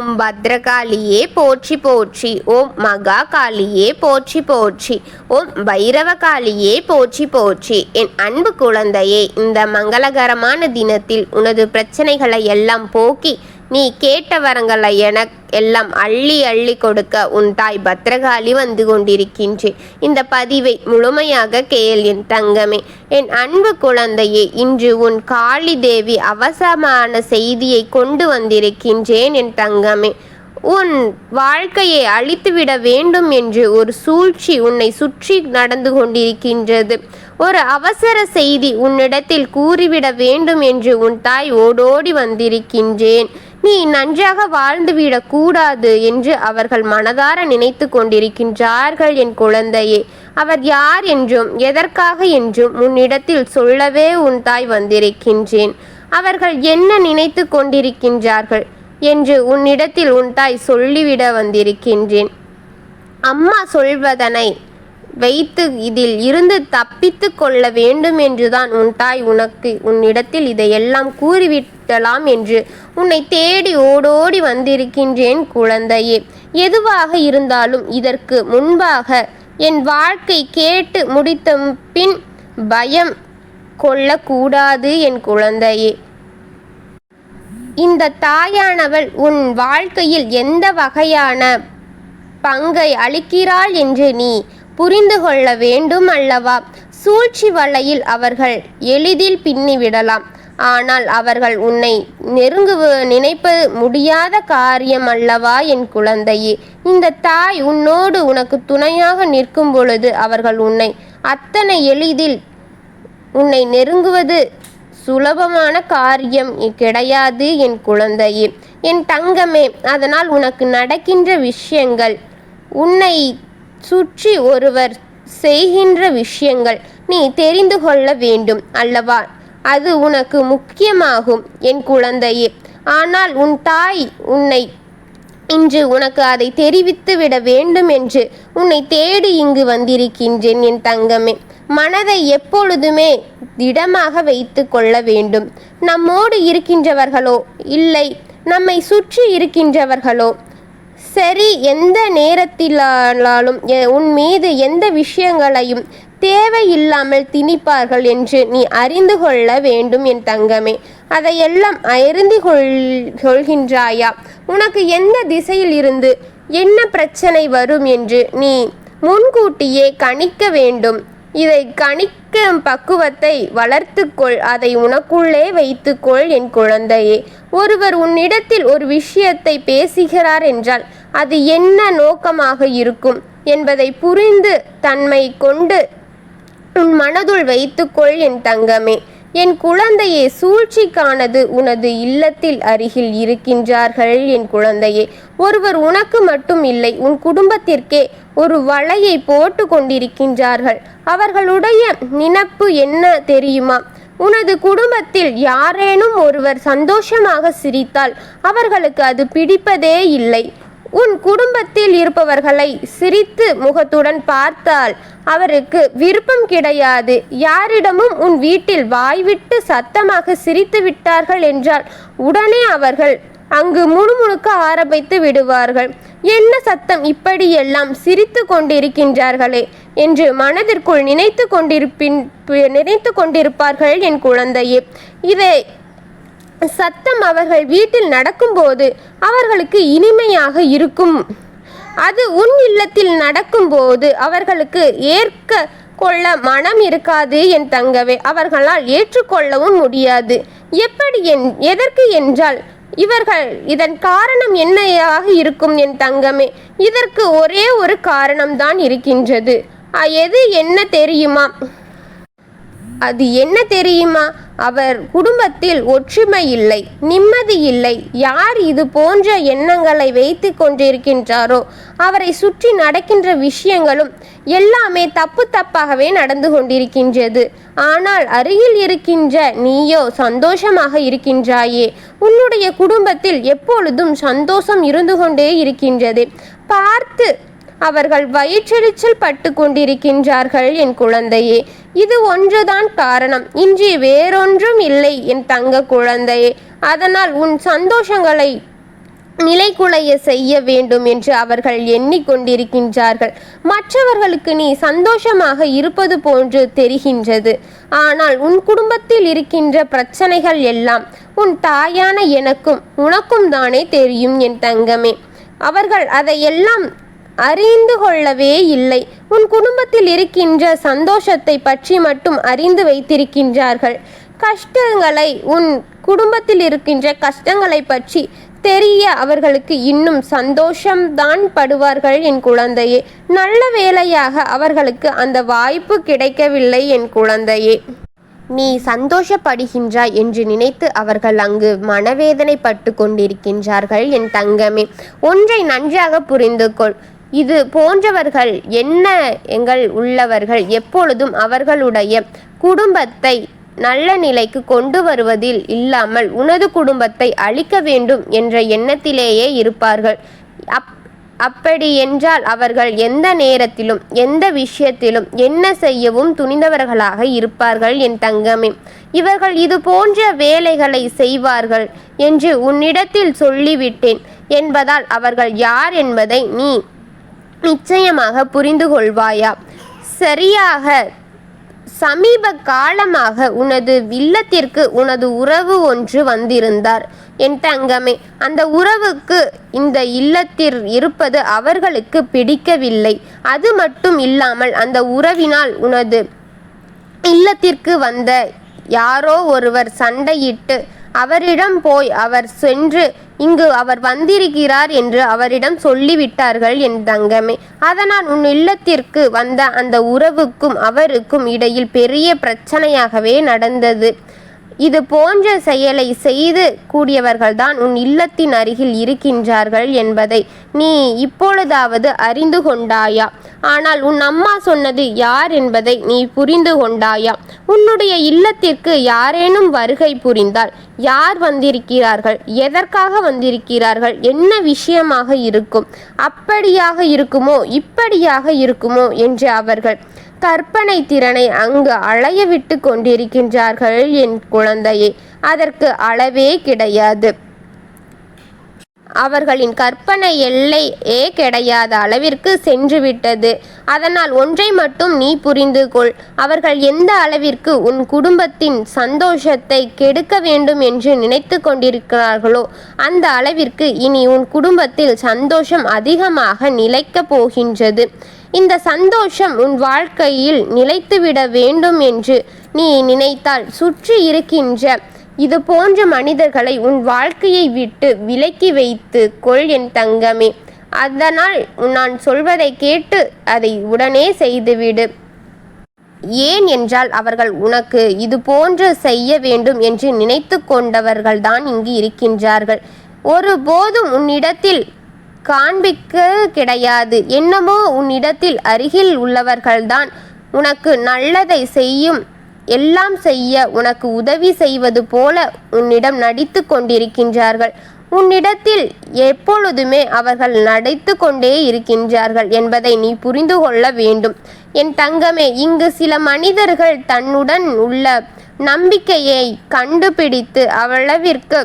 ஓம் பத்ரகாளியே போற்றி போற்றி. ஓம் மகா காளியே போற்றி போற்றி. ஓம் பைரவகாளியே போற்றி போற்றி. என் அன்பு குழந்தையே, இந்த மங்களகரமான தினத்தில் உனது பிரச்சனைகளை எல்லாம் போக்கி நீ கேட்ட வரங்களை எல்லாம் அள்ளி அள்ளி கொடுக்க உன் தாய் பத்ரகாளி வந்து கொண்டிருக்கின்றேன். இந்த பதிவை முழுமையாக கேள் என் தங்கமே. என் அன்பு குழந்தையே, இன்று உன் காளி தேவி அவசரமான செய்தியை கொண்டு வந்திருக்கின்றேன் என் தங்கமே. உன் வாழ்க்கையை அழித்துவிட வேண்டும் என்று ஒரு சூழ்ச்சி உன்னை சுற்றி நடந்து கொண்டிருக்கின்றது. ஒரு அவசர செய்தி உன்னிடத்தில் கூறிவிட வேண்டும் என்று உன் தாய் ஓடோடி வந்திருக்கின்றேன். நீ நன்றாக வாழ்ந்துவிடக் கூடாது என்று அவர்கள் மனதார நினைத்து கொண்டிருக்கின்றார்கள் என் குழந்தையே. அவர் யார் என்றும் எதற்காக என்றும் உன்னிடத்தில் சொல்லவே உன் தாய் வந்திருக்கின்றேன். அவர்கள் என்ன நினைத்து கொண்டிருக்கின்றார்கள் என்று உன்னிடத்தில் உன் தாய் சொல்லிவிட வந்திருக்கின்றேன். அம்மா சொல்வதனை வைத்து இதில் இருந்து தப்பித்து கொள்ள வேண்டும் என்றுதான் உன் தாய் உன்னிடத்தில் இதையெல்லாம் கூறிவிடலாம் என்று உன்னை தேடி ஓடோடி வந்திருக்கின்றேன் குழந்தையே. எதுவாக இருந்தாலும் இதற்கு முன்பாக என் வாழ்க்கை கேட்டு முடித்த பின் பயம் கொள்ளக்கூடாது என் குழந்தையே. இந்த தாயானவள் உன் வாழ்க்கையில் எந்த வகையான பங்கை அளிக்கிறாள் என்று நீ புரிந்து கொள்ள வேண்டும் அல்லவா? சூழ்ச்சி வலையில் அவர்கள் எளிதில் பின்னிவிடலாம். ஆனால் அவர்கள் உன்னை நினைப்ப முடியாத காரியம் அல்லவா என் குழந்தையே. இந்த தாய் உன்னோடு உனக்கு துணையாக நிற்கும் பொழுது அவர்கள் உன்னை அத்தனை எளிதில் உன்னை நெருங்குவது சுலபமான காரியம் கிடையாது என் குழந்தையே, என் தங்கமே. அதனால் உனக்கு நடக்கின்ற விஷயங்கள், உன்னை சுற்றி ஒருவர் செய்கின்ற விஷயங்கள் நீ தெரிந்து கொள்ள வேண்டும் அல்லவா? அது உனக்கு முக்கியமாகும் என் குழந்தையே. ஆனால் உன் தாய் உன்னை இன்று உனக்கு அதை தெரிவித்து விட வேண்டும் என்று உன்னை தேடி இங்கு வந்திருக்கின்றேன் என் தங்கமே. மனதை எப்பொழுதுமே திடமாக வைத்து கொள்ள வேண்டும். நம்மோடு இருக்கின்றவர்களோ இல்லை நம்மை சுற்றி இருக்கின்றவர்களோ சரி, எந்த நேரத்திலாலும் உன் மீது எந்த விஷயங்களையும் தேவையில்லாமல் திணிப்பார்கள் என்று நீ அறிந்து கொள்ள வேண்டும் என் தங்கமே. அதையெல்லாம் அறிந்து கொள்கின்றாயா? உனக்கு எந்த திசையில் இருந்து என்ன பிரச்சனை வரும் என்று நீ முன்கூட்டியே கணிக்க வேண்டும். இதை கணிக்கும் பக்குவத்தை வளர்த்துக்கொள், அதை உனக்குள்ளே வைத்துக்கொள் என் குழந்தையே. ஒருவர் உன்னிடத்தில் ஒரு விஷயத்தை பேசுகிறார் என்றால் அது என்ன நோக்கமாக இருக்கும் என்பதை புரிந்து தன்மை கொண்டு உன் மனதுள் வைத்துக்கொள் என் தங்கமே. என் குழந்தையே, சூழ்ச்சிக்கானது உனது இல்லத்தில் அருகில் இருக்கின்றார்கள் என் குழந்தையே. ஒருவர் உனக்கு மட்டும் இல்லை, உன் குடும்பத்திற்கே ஒரு வலையை போட்டு கொண்டிருக்கின்றார்கள். அவர்களுடைய நினைப்பு என்ன தெரியுமா? உனது குடும்பத்தில் யாரேனும் ஒருவர் சந்தோஷமாக சிரித்தால் அவர்களுக்கு அது பிடிப்பதே இல்லை. உன் குடும்பத்தில் இருப்பவர்களை சிரித்து முகத்துடன் பார்த்தால் அவருக்கு விருப்பம் கிடையாது. யாரிடமும் உன் வீட்டில் வாய்விட்டு சத்தமாக சிரித்து விட்டார்கள் என்றால் உடனே அவர்கள் அங்கு முணுமுணுக்க ஆரம்பித்து விடுவார்கள். என்ன சத்தம், இப்படியெல்லாம் சிரித்து கொண்டிருக்கின்றார்களே என்று மனதிற்குள் நினைத்து கொண்டிருப்பார்கள் என் குழந்தையே. இதை சத்தம் அவர்கள் வீட்டில் நடக்கும்போது அவர்களுக்கு இனிமையாக இருக்கும். அது உன் இல்லத்தில் நடக்கும்போது அவர்களுக்கு ஏற்க கொள்ள மனம் இருக்காது என் தங்கவே. அவர்களால் ஏற்றுக்கொள்ளவும் முடியாது. எதற்கு என்றால் இதன் காரணம் என்னையாக இருக்கும் என் தங்கமே? இதற்கு ஒரே ஒரு காரணம்தான் இருக்கின்றது. அது என்ன தெரியுமா? அவர் குடும்பத்தில் ஒற்றுமை இல்லை, நிம்மதி இல்லை. யார் இது போன்ற எண்ணங்களை வைத்து கொண்டிருக்கின்றாரோ அவரை சுற்றி நடக்கின்ற விஷயங்களும் எல்லாமே தப்பாகவே நடந்து கொண்டிருக்கின்றது. ஆனால் அருகில் இருக்கின்ற நீயோ சந்தோஷமாக இருக்கின்றாயே. உன்னுடைய குடும்பத்தில் எப்பொழுதும் சந்தோஷம் இருந்து கொண்டே இருக்கின்றது. பார்த்து அவர்கள் வயிற்றெரிச்சல் பட்டு கொண்டிருக்கின்றார்கள் என் குழந்தையே. இது ஒன்றுதான் காரணம், இன்றி வேறொன்றும் இல்லை என் தங்க குழந்தையே. அதனால் உன் சந்தோஷங்களை நிலைகுலைய செய்ய வேண்டும் என்று அவர்கள் எண்ணிக்கொண்டிருக்கின்றார்கள். மற்றவர்களுக்கு நீ சந்தோஷமாக இருப்பது போன்று தெரிகின்றது. ஆனால் உன் குடும்பத்தில் இருக்கின்ற பிரச்சனைகள் எல்லாம் உன் தாயான எனக்கும் உனக்கும் தானே தெரியும் என் தங்கமே. அவர்கள் அதையெல்லாம் அறிந்து கொள்ளவே இல்லை. உன் குடும்பத்தில் இருக்கின்ற சந்தோஷத்தை பற்றி மட்டும் அறிந்து வைத்திருக்கின்றார்கள். கஷ்டங்களை, உன் குடும்பத்தில் இருக்கின்ற கஷ்டங்களை பற்றி தெரிய அவர்களுக்கு இன்னும் சந்தோஷம்தான் படுவார்கள் என் குழந்தையே. நல்ல வேளையாக அவர்களுக்கு அந்த வாய்ப்பு கிடைக்கவில்லை என் குழந்தையே. நீ சந்தோஷப்படுகின்றாய் என்று நினைத்து அவர்கள் அங்கு மனவேதனைப்பட்டு கொண்டிருக்கின்றார்கள் என் தங்கமே. ஒன்றை நன்றாக புரிந்து கொள். இது போன்றவர்கள் எங்கள் உள்ளவர்கள் எப்பொழுதும் அவர்களுடைய குடும்பத்தை நல்ல நிலைக்கு கொண்டு வருவதில் இல்லாமல் உனது குடும்பத்தை அழிக்க வேண்டும் என்ற எண்ணத்திலேயே இருப்பார்கள். அப்படி என்றால் அவர்கள் எந்த நேரத்திலும் எந்த விஷயத்திலும் என்ன செய்யவும் துணிந்தவர்களாக இருப்பார்கள் என் தங்கமே. இவர்கள் இது போன்ற வேலைகளை செய்வார்கள் என்று உன்னிடத்தில் சொல்லிவிட்டேன் என்பதால் அவர்கள் யார் என்பதை நீ நிச்சயமாக புரிந்து கொள்வாயா? சரியாக சமீப காலமாக உனது இல்லத்திற்கு உனது உறவு ஒன்று வந்திருந்தார் என் தங்கமே. அந்த உறவுக்கு இந்த இல்லத்தில் இருப்பது அவர்களுக்கு பிடிக்கவில்லை. அது மட்டும் இல்லாமல் அந்த உறவினால் உனது இல்லத்திற்கு வந்த யாரோ ஒருவர் சண்டையிட்டு அவரிடம் போய் அவர் சென்று இங்கு அவர் வந்திருக்கிறார் என்று அவரிடம் சொல்லிவிட்டார்கள் என் தங்கமே. அதனால் உன் இல்லத்திற்கு வந்த அந்த உறவுக்கும் அவருக்கும் இடையில் பெரிய பிரச்சனையாகவே நடந்தது. இது போன்ற செயலை செய்து கூடியவர்கள்தான் உன் இல்லத்தின் அருகில் இருக்கின்றார்கள் என்பதை நீ இப்பொழுதாவது அறிந்து கொண்டாயா? ஆனால் உன் அம்மா சொன்னது யார் என்பதை நீ புரிந்து கொண்டாயா? உன்னுடைய இல்லத்திற்கு யாரேனும் வருகை புரிந்தால் யார் வந்திருக்கிறார்கள், எதற்காக வந்திருக்கிறார்கள், என்ன விஷயமாக இருக்கும், அப்படியாக இருக்குமோ இப்படியாக இருக்குமோ என்று அவர்கள் கற்பனை திறனை அங்கு அலைய விட்டு கொண்டிருக்கின்றார்கள் என் குழந்தையே. அதற்கு அளவே கிடையாது. அவர்களின் கற்பனை எல்லையே கிடையாத அளவிற்கு சென்றுவிட்டது. அதனால் ஒன்றை மட்டும் நீ புரிந்து கொள். அவர்கள் எந்த அளவிற்கு உன் குடும்பத்தின் சந்தோஷத்தை கெடுக்க வேண்டும் என்று நினைத்து கொண்டிருக்கிறார்களோ அந்த அளவிற்கு இனி உன் குடும்பத்தில் சந்தோஷம் அதிகமாக நிலைக்கப் போகின்றது. இந்த சந்தோஷம் உன் வாழ்க்கையில் நிலைத்துவிட வேண்டும் என்று நீ நினைத்தால் சுற்றி இருக்கின்ற இது போன்ற மனிதர்களை உன் வாழ்க்கையை விட்டு விலக்கி வைத்து கொள் என் தங்கமே. அதனால் நான் சொல்வதை கேட்டு அதை உடனே செய்துவிடு. ஏன் என்றால் அவர்கள் உனக்கு இது போன்று செய்ய வேண்டும் என்று நினைத்து கொண்டவர்கள்தான் இங்கு இருக்கின்றார்கள். ஒருபோதும் உன்னிடத்தில் காண்பிக்க கிடையாது. என்னமோ உன்னிடத்தில் அருகில் உள்ளவர்கள்தான் உனக்கு நல்லதை செய்யும், எல்லாம் செய்ய உனக்கு உதவி செய்வது போல உன்னிடம் நடித்து கொண்டிருக்கின்றார்கள். உன்னிடத்தில் எப்பொழுதுமே அவர்கள் நடித்து கொண்டே இருக்கின்றார்கள் என்பதை நீ புரிந்து கொள்ள வேண்டும் என் தங்கமே. இங்கு சில மனிதர்கள் தன்னுடன் உள்ள நம்பிக்கையை கண்டுபிடித்து அளவிற்கு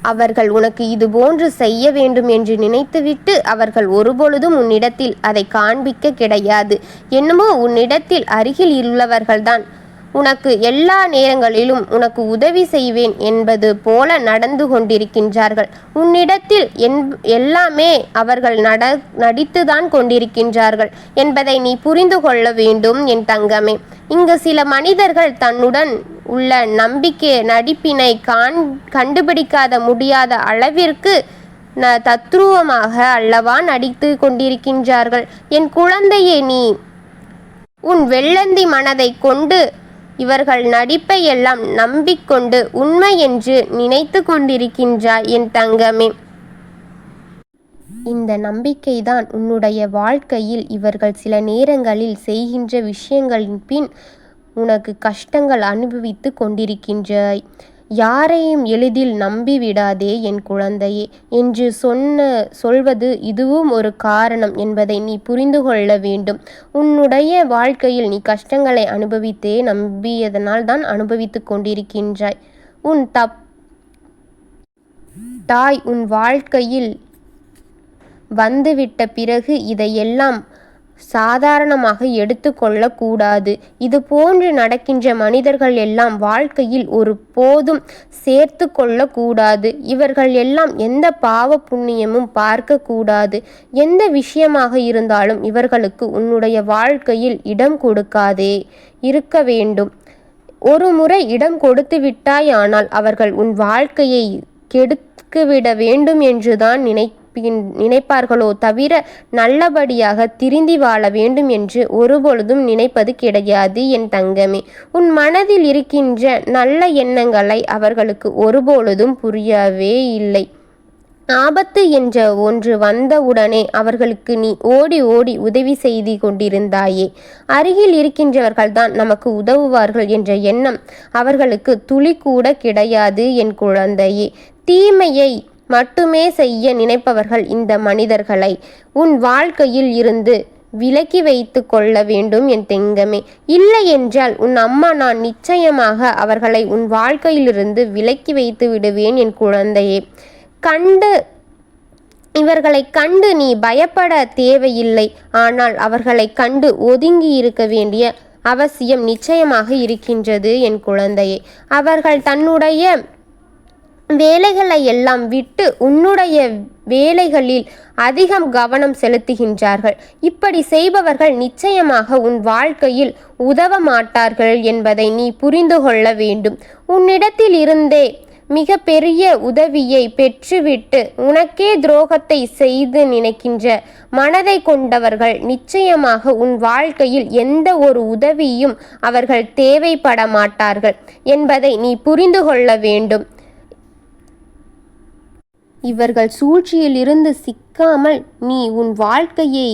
அவர்கள் உனக்கு இது போன்று செய்ய வேண்டும் என்று நினைத்துவிட்டு அவர்கள் ஒருபொழுதும் உன்னிடத்தில் அதை காண்பிக்க கிடையாது. என்னமோ உன்னிடத்தில் அருகில் உள்ளவர்கள்தான் உனக்கு எல்லா நேரங்களிலும் உனக்கு உதவி செய்வேன் என்பது போல நடந்து கொண்டிருக்கின்றார்கள். உன்னிடத்தில் எல்லாமே அவர்கள் நடித்துதான் கொண்டிருக்கின்றார்கள் என்பதை நீ புரிந்து கொள்ள வேண்டும் என் தங்கமே. இங்கு சில மனிதர்கள் தன்னுடன் உள்ள நம்பிக்கை நடிப்பினை கண்டுபிடிக்காத முடியாத அளவிற்கு தத்ரூபமாக அல்லவா நடித்து கொண்டிருக்கின்றார்கள். என் குழந்தையே, நீ உன் வெள்ளந்தி மனதை கொண்டு இவர்கள் நடிப்பை எல்லாம் நம்பிக்கொண்டு உண்மை என்று நினைத்து கொண்டிருக்கின்றாய் என் தங்கமே. இந்த நம்பிக்கைதான் உன்னுடைய வாழ்க்கையில் இவர்கள் சில நேரங்களில் செய்கின்ற விஷயங்களின் பின் உனக்கு கஷ்டங்கள் அனுபவித்து கொண்டிருக்கின்றாய். யாரையும் எளிதில் நம்பிவிடாதே என் குழந்தையே என்று சொல்வது இதுவும் ஒரு காரணம் என்பதை நீ புரிந்து கொள்ள வேண்டும். உன்னுடைய வாழ்க்கையில் நீ கஷ்டங்களை அனுபவித்தே நம்பியதனால் தான் அனுபவித்து கொண்டிருக்கின்றாய். விட்டாய். உன் வாழ்க்கையில் வந்துவிட்ட பிறகு இதையெல்லாம் சாதாரணமாக எடுத்துக்கொள்ளக்கூடாது. இது போன்று நடக்கின்ற மனிதர்கள் எல்லாம் வாழ்க்கையில் ஒரு போதும் சேர்த்து கொள்ளக்கூடாது. இவர்கள் எல்லாம் எந்த பாவ புண்ணியமும் பார்க்கக்கூடாது. எந்த விஷயமாக இருந்தாலும் இவர்களுக்கு உன்னுடைய வாழ்க்கையில் இடம் கொடுக்காதே இருக்க வேண்டும். ஒரு முறை இடம் கொடுத்து விட்டாயானால் அவர்கள் உன் வாழ்க்கையை கெடுத்துவிட வேண்டும் என்றுதான் நினைப்பார்களோ தவிர நல்லபடியாக திருந்தி வாழ வேண்டும் என்று ஒருபொழுதும் நினைப்பது கிடையாது. என் தங்கமே, உன் மனதில் இருக்கின்ற நல்ல எண்ணங்களை அவர்களுக்கு ஒருபொழுதும் புரியவே இல்லை. ஆபத்து என்ற ஒன்று வந்தவுடனே அவர்களுக்கு நீ ஓடி ஓடி உதவி செய்து கொண்டிருந்தாயே. அருகில் இருக்கின்றவர்கள்தான் நமக்கு உதவுவார்கள் என்ற எண்ணம் அவர்களுக்கு துளி கூட கிடையாது. என் குழந்தையே, தீமையை மட்டுமே செய்ய நினைப்பவர்கள் இந்த மனிதர்களை உன் வாழ்க்கையில் இருந்து விலக்கி வைத்து கொள்ள வேண்டும். என் தங்கமே, இல்லை என்றால் உன் அம்மா நான் நிச்சயமாக அவர்களை உன் வாழ்க்கையிலிருந்து விலக்கி வைத்து விடுவேன். என் குழந்தையே, இவர்களை கண்டு நீ பயப்பட தேவையில்லை. ஆனால் அவர்களை கண்டு ஒதுங்கி இருக்க வேண்டிய அவசியம் நிச்சயமாக இருக்கின்றது. என் குழந்தையே, அவர்கள் தன்னுடைய வேலைகளை எல்லாம் விட்டு உன்னுடைய வேலைகளில் அதிகம் கவனம் செலுத்துகின்றார்கள். இப்படி செய்பவர்கள் நிச்சயமாக உன் வாழ்க்கையில் உதவ மாட்டார்கள் என்பதை நீ புரிந்து கொள்ள வேண்டும். உன்னிடத்தில் இருந்தே மிக பெரிய உதவியை பெற்றுவிட்டு உனக்கே துரோகத்தை செய்து நினைக்கின்ற மனதை கொண்டவர்கள் நிச்சயமாக உன் வாழ்க்கையில் எந்த ஒரு உதவியும் அவர்கள் தேவைப்பட மாட்டார்கள் என்பதை நீ புரிந்து கொள்ள வேண்டும். இவர்கள் சூழ்ச்சியிலிருந்து சிக்காமல் நீ உன் வாழ்க்கையை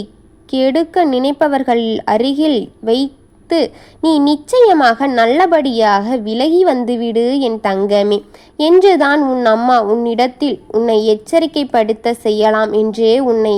கெடுக்க நினைப்பவர்கள் அருகில் வைத்து நீ நிச்சயமாக நல்லபடியாக விலகி வந்துவிடு. என் தங்கமே, என்றுதான் உன் அம்மா உன்னிடத்தில் உன்னை எச்சரிக்கைப்படுத்த செய்யலாம் என்றே உன்னை